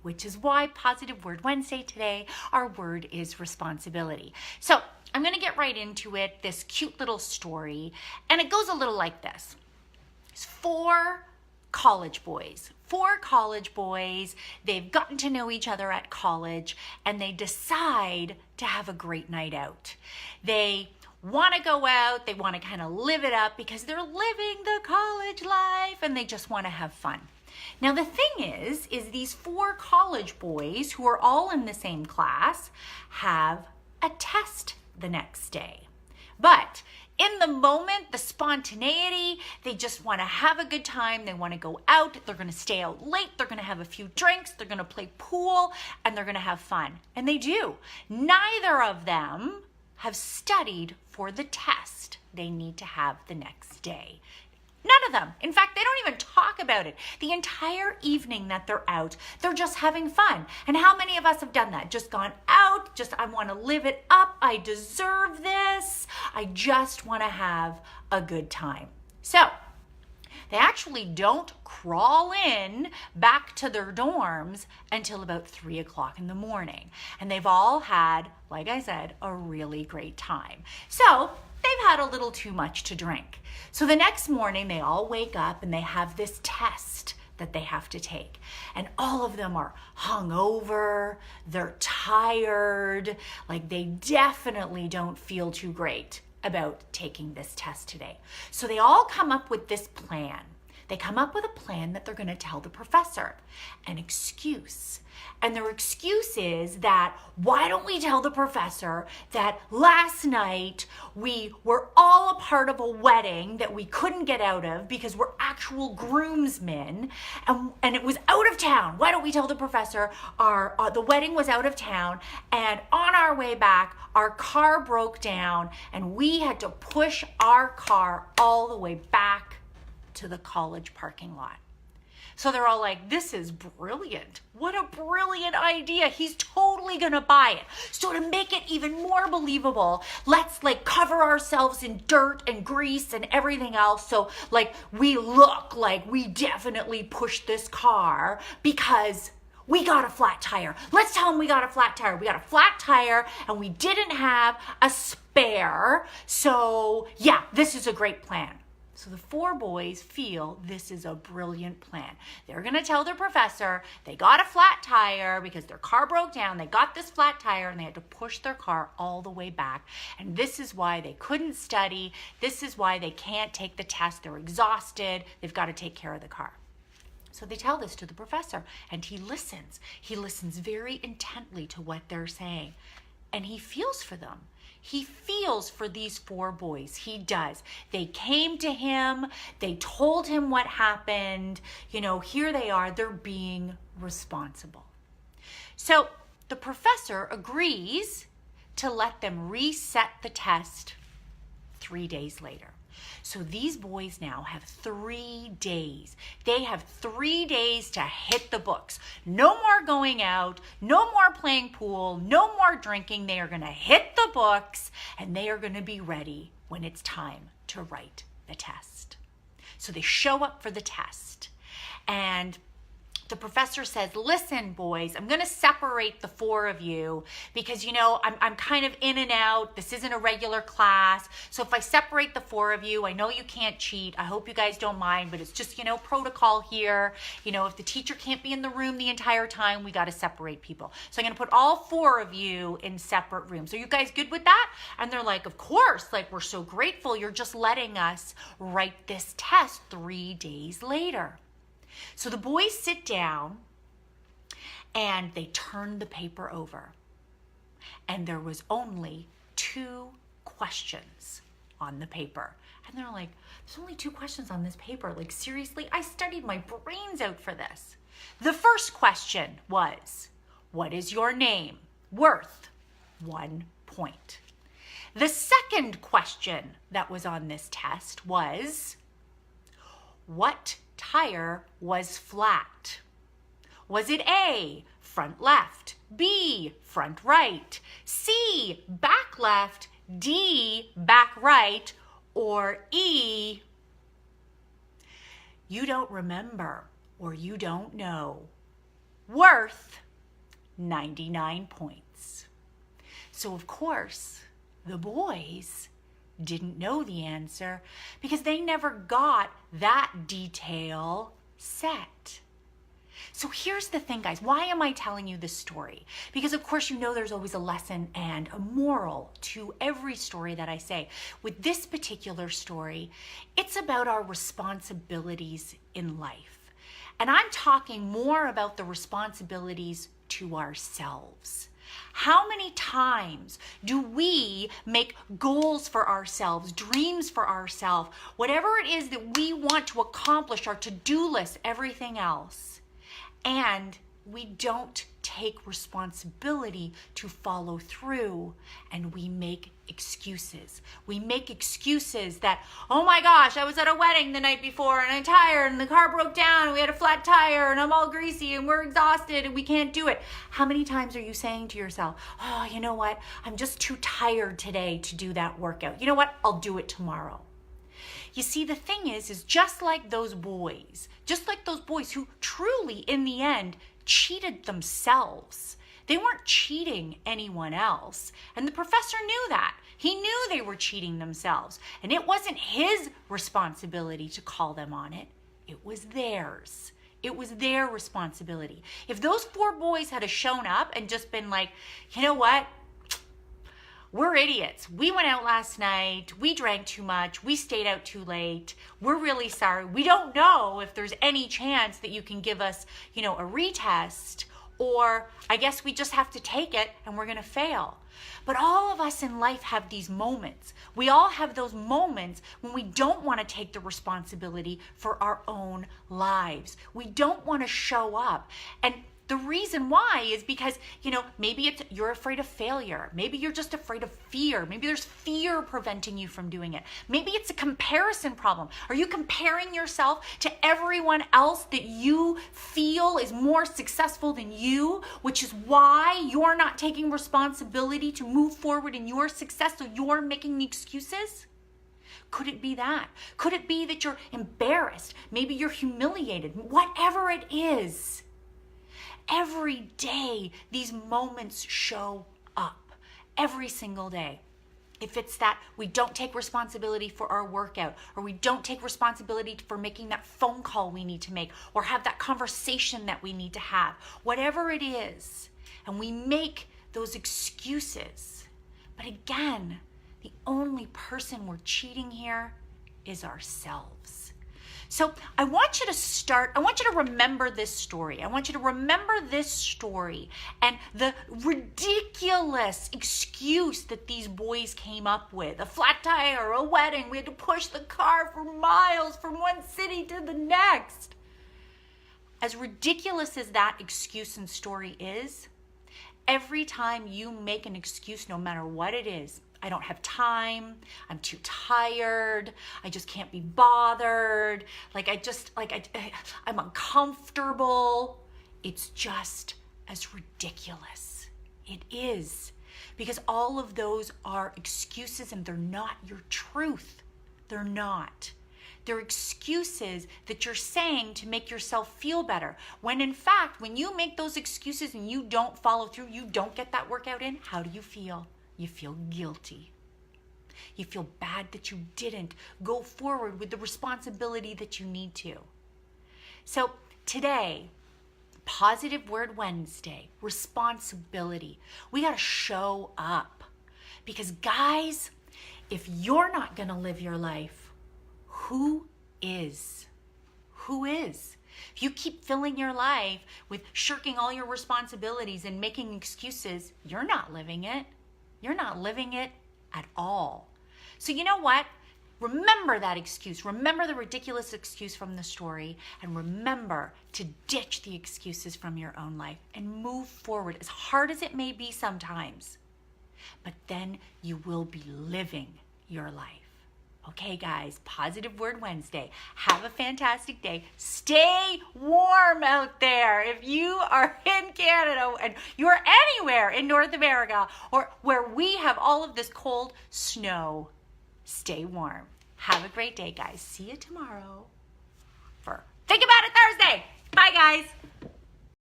which is why Positive Word Wednesday today, our word is responsibility. So I'm going to get right into it, this cute little story, and it goes a little like this. It's four college boys. They've gotten to know each other at college, and they decide to have a great night out. They want to go out, they want to kind of live it up because they're living the college life and they just want to have fun. Now the thing is these four college boys who are all in the same class have a test the next day. But in the moment, the spontaneity, they just want to have a good time. They want to go out. They're going to stay out late. They're going to have a few drinks. They're going to play pool and they're going to have fun. And they do. Neither of them have studied for the test they need to have the next day. None of them. In fact, they don't even talk about it. The entire evening that they're out, they're just having fun. And how many of us have done that? Just gone out, I want to live it up. I deserve this. I just want to have a good time. So they actually don't crawl in back to their dorms until about 3 o'clock in the morning. And they've all had, like I said, a really great time. So they've had a little too much to drink. So the next morning they all wake up and they have this test that they have to take. And all of them are hungover, they're tired, like they definitely don't feel too great about taking this test today. So they all come up with this plan. They come up with a plan that they're going to tell the professor, an excuse. And their excuse is that, why don't we tell the professor that last night we were all a part of a wedding that we couldn't get out of because we're actual groomsmen and it was out of town. Why don't we tell the professor the wedding was out of town, and on our way back our car broke down and we had to push our car all the way back to the college parking lot. So they're all like, this is brilliant. What a brilliant idea. He's totally gonna buy it. So to make it even more believable, let's cover ourselves in dirt and grease and everything else. So we look like we definitely pushed this car because we got a flat tire. Let's tell him we got a flat tire. We got a flat tire and we didn't have a spare. So yeah, this is a great plan. So the four boys feel this is a brilliant plan. They're going to tell their professor they got a flat tire because their car broke down. They got this flat tire and they had to push their car all the way back. And this is why they couldn't study. This is why they can't take the test. They're exhausted. They've got to take care of the car. So they tell this to the professor and he listens. He listens very intently to what they're saying. And he feels for them. He feels for these four boys. He does. They came to him. They told him what happened. Here they are. They're being responsible. So the professor agrees to let them reset the test 3 days later. So these boys now have 3 days. They have 3 days to hit the books. No more going out, no more playing pool, no more drinking. They are going to hit the books and they are going to be ready when it's time to write the test. So they show up for the test and the professor says, listen, boys, I'm going to separate the four of you because, I'm kind of in and out. This isn't a regular class. So if I separate the four of you, I know you can't cheat. I hope you guys don't mind, but it's just, protocol here. If the teacher can't be in the room the entire time, we got to separate people. So I'm going to put all four of you in separate rooms. Are you guys good with that? And they're like, of course, we're so grateful. You're just letting us write this test 3 days later. So the boys sit down and they turn the paper over. And there was only 2 questions on the paper. And they're like, there's only 2 questions on this paper. Seriously, I studied my brains out for this. The first question was, what is your name? Worth 1 point. The second question that was on this test was, what tire was flat? Was it A, front left, B, front right, C, back left, D, back right, or E, you don't remember or you don't know? worth 99 points. So of course, the boys didn't know the answer because they never got that detail set. So here's the thing, guys. Why am I telling you this story? Because of course you know there's always a lesson and a moral to every story that I say. With this particular story, it's about our responsibilities in life. And I'm talking more about the responsibilities to ourselves. How many times do we make goals for ourselves, dreams for ourselves, whatever it is that we want to accomplish, our to-do list, everything else, and we don't take responsibility to follow through, and we make excuses. We make excuses that, oh my gosh, I was at a wedding the night before and I'm tired and the car broke down and we had a flat tire and I'm all greasy and we're exhausted and we can't do it. How many times are you saying to yourself, oh, you know what? I'm just too tired today to do that workout. You know what? I'll do it tomorrow. You see, the thing is just like those boys who truly, in the end, cheated themselves. They weren't cheating anyone else. And the professor knew that. He knew they were cheating themselves. And it wasn't his responsibility to call them on it. It was theirs. It was their responsibility. If those 4 boys had shown up and just been like, you know what? We're idiots. We went out last night. We drank too much. We stayed out too late. We're really sorry. We don't know if there's any chance that you can give us, a retest, or I guess we just have to take it and we're going to fail. But all of us in life have these moments. We all have those moments when we don't want to take the responsibility for our own lives. We don't want to show up. And the reason why is because, maybe you're afraid of failure. Maybe you're just afraid of fear. Maybe there's fear preventing you from doing it. Maybe it's a comparison problem. Are you comparing yourself to everyone else that you feel is more successful than you, which is why you're not taking responsibility to move forward in your success, so you're making the excuses? Could it be that? Could it be that you're embarrassed? Maybe you're humiliated. Whatever it is. Every day, these moments show up. Every single day. If it's that we don't take responsibility for our workout, or we don't take responsibility for making that phone call we need to make, or have that conversation that we need to have, whatever it is, and we make those excuses. But again, the only person we're cheating here is ourselves. So I want you to remember this story. I want you to remember this story and the ridiculous excuse that these boys came up with. A flat tire, a wedding, we had to push the car for miles from one city to the next. As ridiculous as that excuse and story is, every time you make an excuse, no matter what it is, I don't have time, I'm too tired, I just can't be bothered, I'm uncomfortable. It's just as ridiculous. It is. Because all of those are excuses and they're not your truth. They're not. They're excuses that you're saying to make yourself feel better. When in fact, when you make those excuses and you don't follow through, you don't get that workout in, how do you feel? You feel guilty. You feel bad that you didn't go forward with the responsibility that you need to. So today, Positive Word Wednesday, responsibility. We got to show up. Because guys, if you're not going to live your life, who is? Who is? If you keep filling your life with shirking all your responsibilities and making excuses, you're not living it. You're not living it at all. So you know what? Remember that excuse. Remember the ridiculous excuse from the story, and remember to ditch the excuses from your own life and move forward, as hard as it may be sometimes. But then you will be living your life. Okay, guys, Positive Word Wednesday. Have a fantastic day. Stay warm out there. If you are in Canada and you're anywhere in North America or where we have all of this cold snow, stay warm. Have a great day, guys. See you tomorrow for Think About It Thursday. Bye, guys.